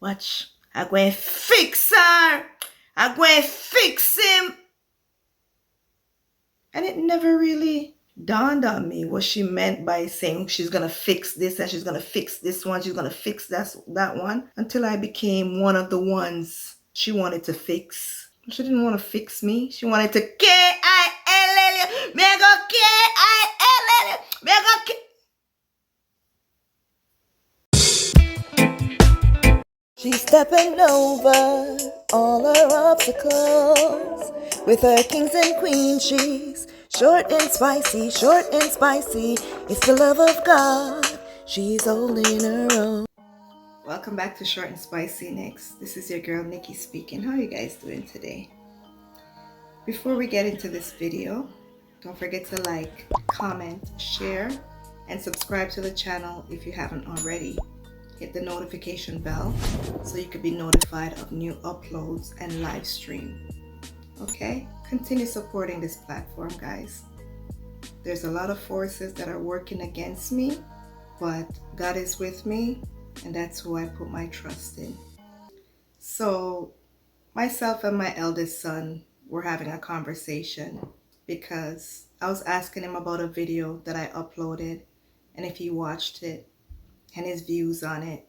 Watch. I'm going to fix her. I'm going to fix him. And it never really dawned on me what she meant by saying she's going to fix this and she's going to fix this one. She's going to fix that one until I became one of the ones she wanted to fix. She didn't want to fix me. She wanted to K-I-L-L. Me go K-I-L-L. Me go K. She's stepping over all her obstacles. With her kings and queens, she's short and spicy, short and spicy. It's the love of God, she's holding her own. Welcome back to Short and Spicy Nikks. This is your girl Nikki speaking. How are you guys doing today? Before we get into this video, don't forget to like, comment, share, and subscribe to the channel if you haven't already. Hit the notification bell so you can be notified of new uploads and live stream. Okay? Continue supporting this platform, guys. There's a lot of forces that are working against me, but God is with me, and that's who I put my trust in. So, myself and my eldest son were having a conversation because I was asking him about a video that I uploaded and if he watched it and his views on it.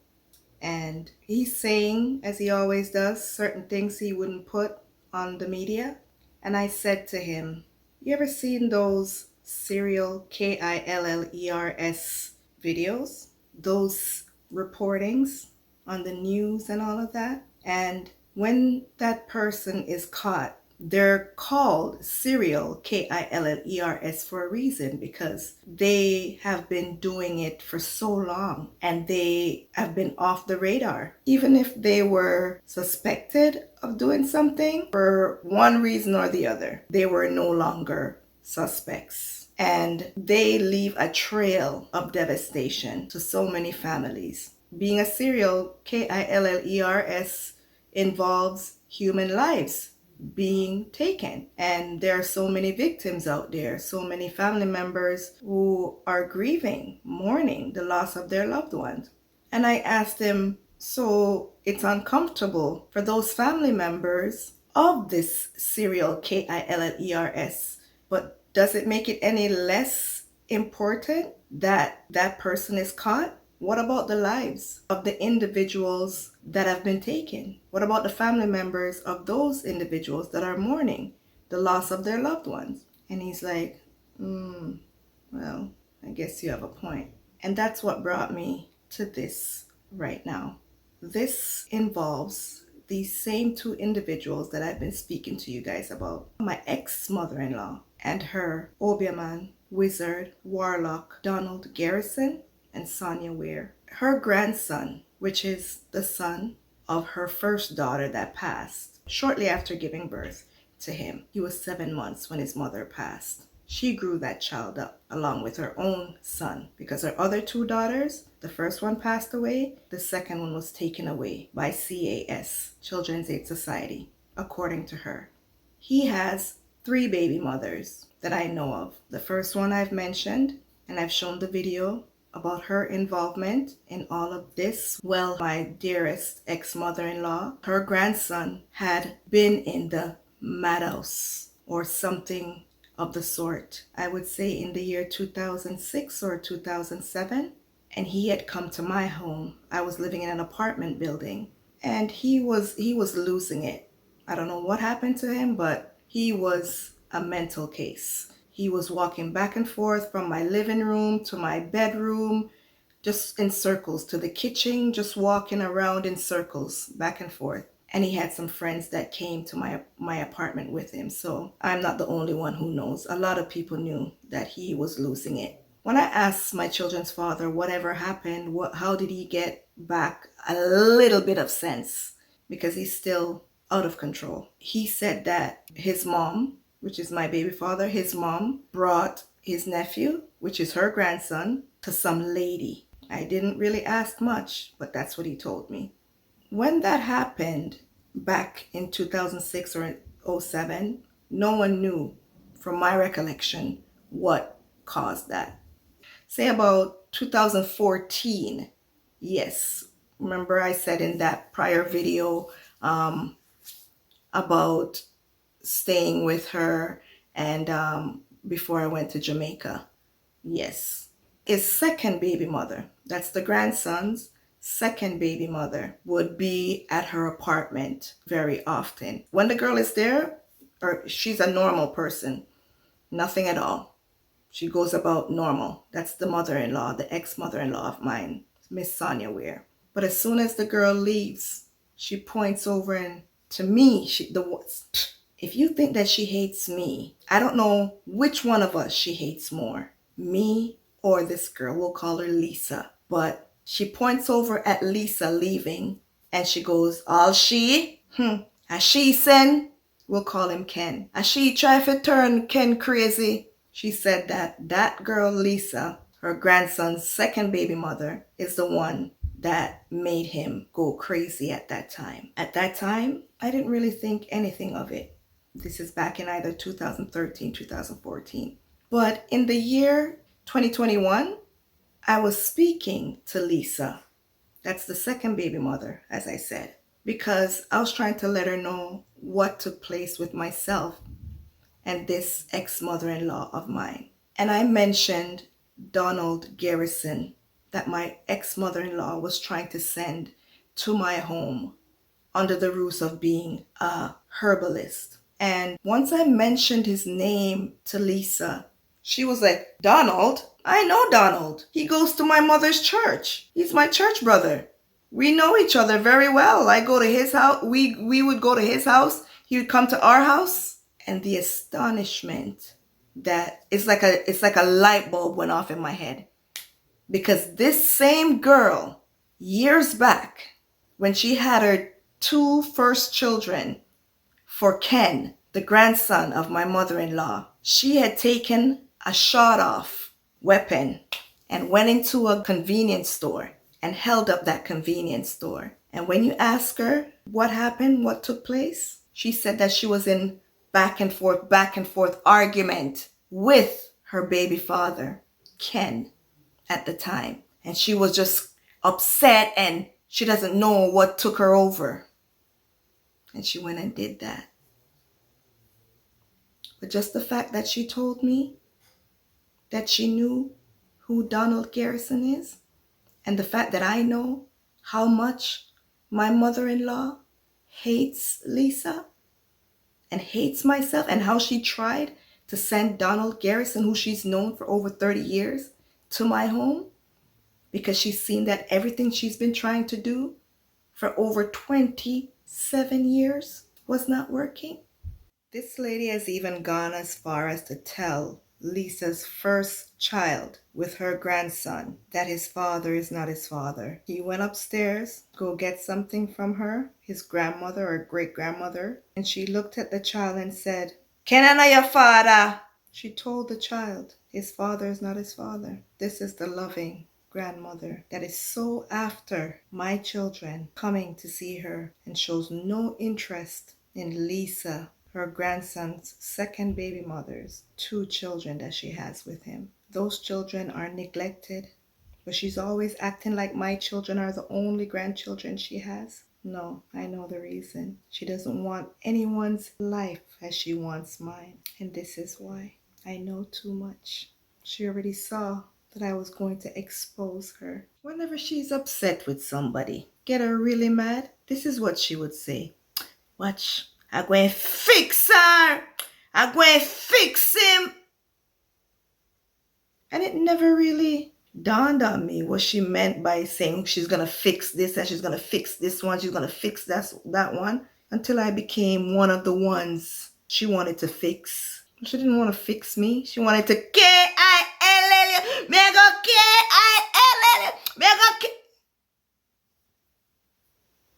And he's saying, as he always does, certain things he wouldn't put on the media. And I said to him, you ever seen those serial KILLERS videos? Those reportings on the news and all of that? And when that person is caught, they're called serial KILLERS for a reason, because they have been doing it for so long and they have been off the radar. Even if they were suspected of doing something for one reason or the other, they were no longer suspects. And they leave a trail of devastation to so many families. Being a serial KILLERS involves human lives being taken, and there are so many victims out there, so many family members who are grieving, mourning the loss of their loved ones. And I asked him, so it's uncomfortable for those family members of this serial KILLERS, but does it make it any less important that that person is caught? What about the lives of the individuals that have been taken? What about the family members of those individuals that are mourning the loss of their loved ones? And he's like, well, I guess you have a point. And that's what brought me to this right now. This involves these same two individuals that I've been speaking to you guys about. My ex-mother-in-law and her Obeahman, wizard, warlock, Donald Garrison, and Sonia Ware. Her grandson, which is the son of her first daughter that passed shortly after giving birth to him. He was 7 months when his mother passed. She grew that child up along with her own son, because her other two daughters, the first one passed away, the second one was taken away by CAS, Children's Aid Society, according to her. He has 3 baby mothers that I know of. The first one I've mentioned, and I've shown the video about her involvement in all of this. Well, my dearest ex-mother-in-law, her grandson had been in the madhouse or something of the sort. I would say in the year 2006 or 2007. And he had come to my home. I was living in an apartment building, and he was losing it. I don't know what happened to him, but he was a mental case. He was walking back and forth from my living room to my bedroom, just in circles, to the kitchen, just walking around in circles, back and forth. And he had some friends that came to my apartment with him. So I'm not the only one who knows. A lot of people knew that he was losing it. When I asked my children's father whatever happened, how did he get back a little bit of sense, because he's still out of control, he said that his mom, which is my baby father, his mom brought his nephew, which is her grandson, to some lady. I didn't really ask much, but that's what he told me. When that happened back in 2006 or 07, no one knew, from my recollection, what caused that. Say about 2014, yes, Remember I said in that prior video about staying with her and before I went to Jamaica. Yes. His second baby mother, that's the grandson's second baby mother, would be at her apartment very often. When the girl is there, or she's a normal person, nothing at all. She goes about normal. That's the mother-in-law, the ex-mother-in-law of mine, Miss Sonia Ware. But as soon as the girl leaves, she points over and to me, if you think that she hates me, I don't know which one of us she hates more, me or this girl. We'll call her Lisa. But she points over at Lisa leaving and she goes, all she? As she send, we'll call him Ken. As she try to turn Ken crazy. She said that girl Lisa, her grandson's second baby mother, is the one that made him go crazy at that time. At that time, I didn't really think anything of it. This is back in either 2013, 2014. But in the year 2021, I was speaking to Lisa. That's the second baby mother, as I said, because I was trying to let her know what took place with myself and this ex-mother-in-law of mine. And I mentioned Donald Garrison that my ex-mother-in-law was trying to send to my home under the ruse of being a herbalist. And once I mentioned his name to Lisa, she was like, Donald? I know Donald. He goes to my mother's church. He's my church brother. We know each other very well. I go to his house. We would go to his house. He would come to our house. And the astonishment that it's like a light bulb went off in my head. Because this same girl, years back, when she had her two first children for Ken, the grandson of my mother-in-law, she had taken a shot-off weapon and went into a convenience store and held up that convenience store. And when you ask her what happened, what took place, she said that she was in back and forth argument with her baby father, Ken, at the time. And she was just upset and she doesn't know what took her over. And she went and did that. But just the fact that she told me that she knew who Donald Garrison is, and the fact that I know how much my mother-in-law hates Lisa and hates myself, and how she tried to send Donald Garrison, who she's known for over 30 years, to my home because she's seen that everything she's been trying to do for over 27 years was not working. This lady has even gone as far as to tell Lisa's first child with her grandson that his father is not his father. He went upstairs, go get something from her, his grandmother or great-grandmother, and she looked at the child and said, "Can I know your father?" She told the child, his father is not his father. This is the loving grandmother that is so after my children coming to see her and shows no interest in Lisa, her grandson's second baby mother's two children that she has with him. Those children are neglected, but she's always acting like my children are the only grandchildren she has. No, I know the reason. She doesn't want anyone's life as she wants mine. And this is why. I know too much. She already saw that I was going to expose her. Whenever she's upset with somebody, get her really mad, this is what she would say. Watch. I'm going to fix her. I'm going to fix him. And it never really dawned on me what she meant by saying she's going to fix this and she's going to fix this one. She's going to fix that one. Until I became one of the ones she wanted to fix. She didn't want to fix me. She wanted to K-I-L-L. Mega K-I-L-L. Mega K.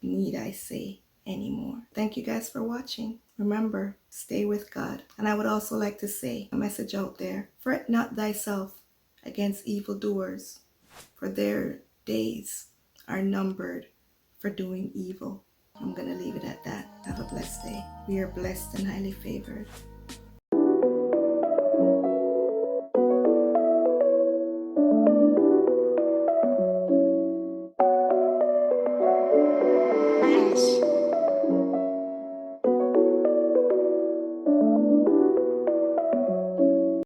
Need I say anymore? Thank you guys for watching. Remember, stay with God. And I would also like to say a message out there. Fret not thyself against evildoers, for their days are numbered for doing evil. I'm going to leave it at that. Have a blessed day. We are blessed and highly favored.